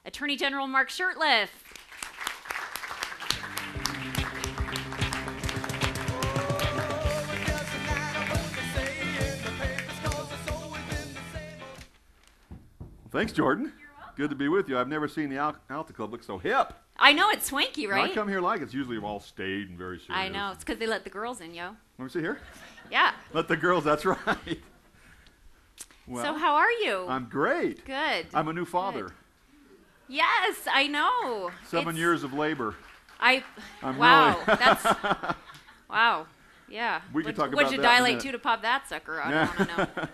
Attorney General Mark Shurtleff. Thanks, Jordan. Good to be with you. I've never seen the Alta Club look so hip. I know, it's swanky, right? When I come here like it's usually all staid and very serious. I know. It's because they let the girls in, yo. Let me see here. Yeah. Let the girls, that's right. Well, so how are you? I'm great. Good. I'm a new father. Good. Yes, I know. 7 years of labor. Wow, really that's, wow, yeah. We can talk about What'd you that in a dilate minute. to pop that sucker? I don't want to know.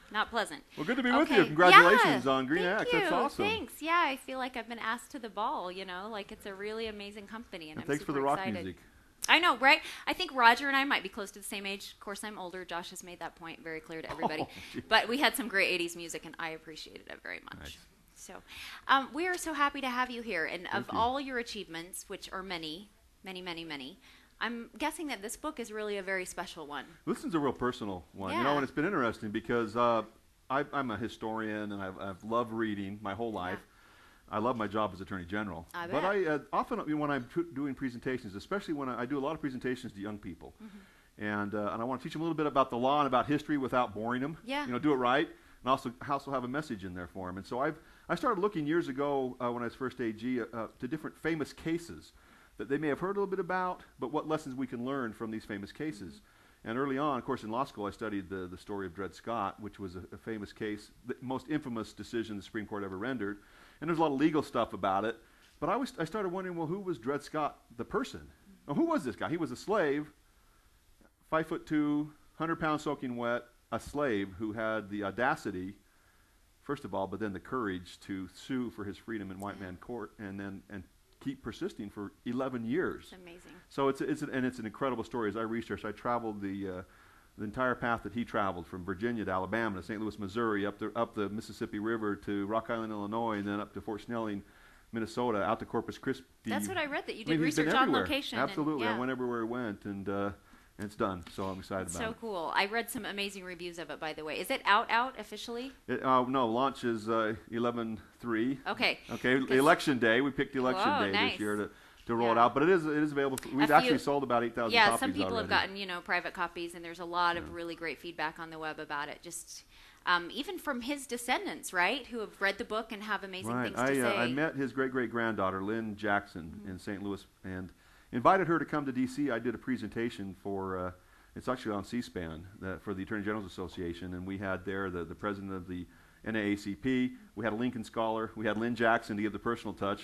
Not pleasant. Well, good to be with you. Congratulations on Green Axe. Thank you. That's awesome. Thanks. Yeah, I feel like I've been asked to the ball, you know, like it's a really amazing company, and I'm thanks super for the rock excited. music. I know, right? I think Roger and I might be close to the same age. Of course, I'm older. Josh has made that point very clear to everybody. But we had some great 80s music, and I appreciated it very much. Nice. So we are so happy to have you here. And of all your achievements, which are many, many, many, many, I'm guessing that this book is really a very special one. This is a real personal one. Yeah. You know, and it's been interesting because I'm a historian, and I've loved reading my whole life. I love my job as Attorney General. I but bet. I often, when I'm doing presentations, especially when I do a lot of presentations to young people, and I want to teach them a little bit about the law and about history without boring them. Yeah. You know, do it right, and also have a message in there for them. And so I started looking years ago when I was first AG to different famous cases that they may have heard a little bit about, but what lessons we can learn from these famous cases. And early on, of course, in law school, I studied the story of Dred Scott, which was a famous case, the most infamous decision the Supreme Court ever rendered. And there's a lot of legal stuff about it. But I started wondering, well, who was Dred Scott, the person? Well, who was this guy? He was a slave, 5'2", 100 pounds soaking wet, a slave who had the audacity, first of all, but then the courage to sue for his freedom in white man court, and keep persisting for 11 years. It's amazing. So it's an incredible story. As I researched, I traveled the entire path that he traveled from Virginia to Alabama to St. Louis, Missouri, up the Mississippi River to Rock Island, Illinois, and then up to Fort Snelling, Minnesota, out to Corpus Christi. That's what I read, that you I mean, did he's been research on everywhere. location. Absolutely. And, I went everywhere he went, and it's done. So I'm excited It's about so it. cool. I read some amazing reviews of it, by the way. Is it out officially? No, launch is 11/3. Okay. Okay, election day. We picked election day nice. this year to roll it out, but it is available. We've actually sold about 8,000 copies Yeah, some people already. have gotten private copies, and there's a lot of really great feedback on the web about it. Just even from his descendants, right, who have read the book and have amazing things to say. I met his great-great-granddaughter, Lynn Jackson, in St. Louis, and invited her to come to D.C. I did a presentation for, it's actually on C-SPAN, for the Attorney General's Association, and we had there the president of the NAACP, we had a Lincoln Scholar, we had Lynn Jackson to give the personal touch,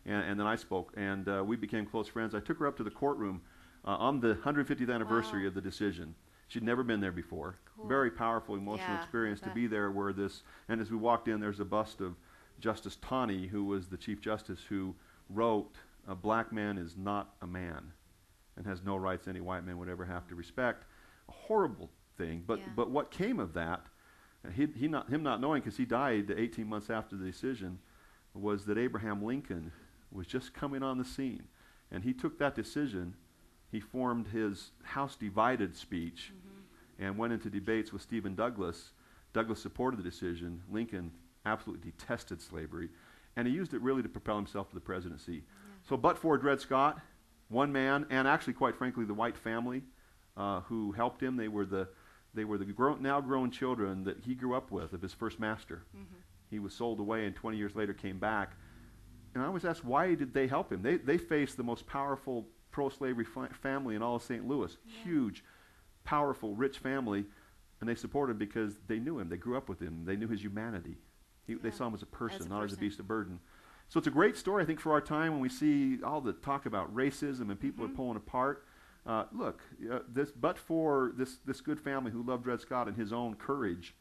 and then I spoke, and we became close friends. I took her up to the courtroom on the 150th anniversary of the decision. She'd never been there before. Cool. Very powerful, emotional experience to be there where this, and as we walked in, there's a bust of Justice Taney, who was the Chief Justice, who wrote, "A black man is not a man and has no rights any white man would ever have to respect." A horrible thing, but what came of that, him not knowing, because he died 18 months after the decision, was that Abraham Lincoln was just coming on the scene, and he took that decision. He formed his House Divided speech and went into debates with Stephen Douglas. Douglas supported the decision. Lincoln absolutely detested slavery, and he used it really to propel himself to the presidency. So but for Dred Scott, one man, and actually, quite frankly, the white family who helped him, they were the now grown children that he grew up with of his first master. He was sold away, and 20 years later came back. And I always ask, why did they help him? They faced the most powerful pro-slavery family in all of St. Louis. Huge, powerful, rich family. And they supported him because they knew him. They grew up with him. They knew his humanity. They saw him as a person, not as a beast of burden. So it's a great story, I think, for our time when we see all the talk about racism and people are pulling apart. Look, but for this good family who loved Dred Scott and his own courage,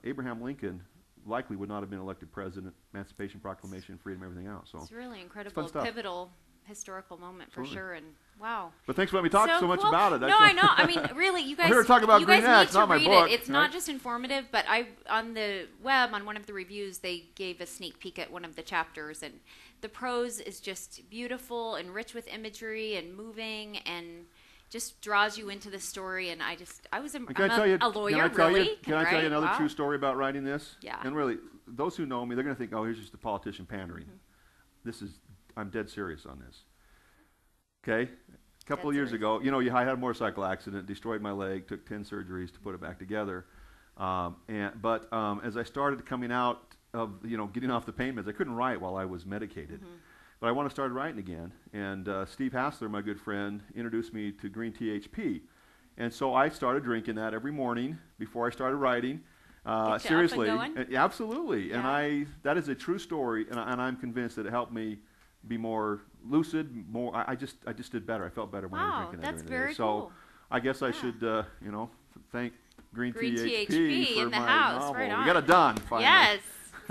Abraham Lincoln likely would not have been elected president, Emancipation Proclamation, freedom, everything else. So it's really incredible, pivotal historical moment for sure, and wow. But thanks for letting me talk so much cool. about it. No, I know. I mean, really, you guys. We're here to talk about you guys Green Axe, need to not my read book. it. It's not just informative, but on the web, on one of the reviews, they gave a sneak peek at one of the chapters, and the prose is just beautiful and rich with imagery and moving and just draws you into the story, and I was a lawyer, Can I tell really. you, can I tell you another Wow. true story about writing this? Yeah. And really, those who know me, they're going to think, oh, here's just a politician pandering. I'm dead serious on this. Okay? A couple of years ago, I had a motorcycle accident, destroyed my leg, took 10 surgeries to put it back together. But as I started coming out of, getting off the pain meds, I couldn't write while I was medicated. But I want to start writing again. And Steve Hassler, my good friend, introduced me to green THP. And so I started drinking that every morning before I started writing. Seriously. Up and going? Absolutely. Yeah. And that is a true story, and I'm convinced that it helped me be more lucid, I just did better. I felt better when I was drinking that that's during the day. very So cool. I guess I should, thank Green THP THP for in the my house. novel. Right on. We got it done, finally. Yes.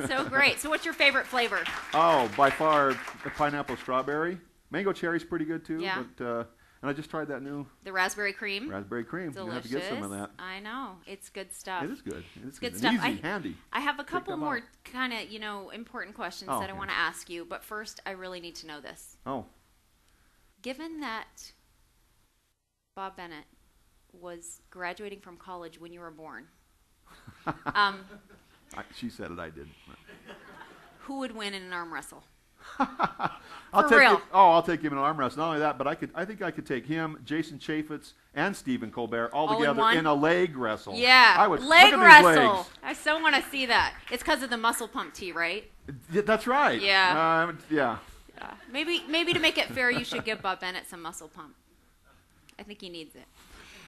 So great. So what's your favorite flavor? Oh, by far, the pineapple strawberry. Mango cherry's pretty good, too. Yeah. But, and I just tried that new The raspberry cream. raspberry cream. Delicious. You have to get some of that. I know. It's good stuff. It is good. It's good good. stuff. And easy, handy. I have a couple them more out. kind of, important questions Oh, that I okay. want to ask you. But first, I really need to know this. Oh. Given that Bob Bennett was graduating from college when you were born, She said it, I didn't. who would win in an arm wrestle? I'll take him in an arm wrestle. Not only that, but I think I could take him, Jason Chaffetz, and Stephen Colbert all All in together one? in a leg wrestle. Yeah, I would leg look at these wrestle. legs. I so want to see that. It's because of the muscle pump tea, right? Yeah, that's right. Yeah. Yeah. Yeah. Maybe to make it fair, you should give Bob Bennett some muscle pump. I think he needs it.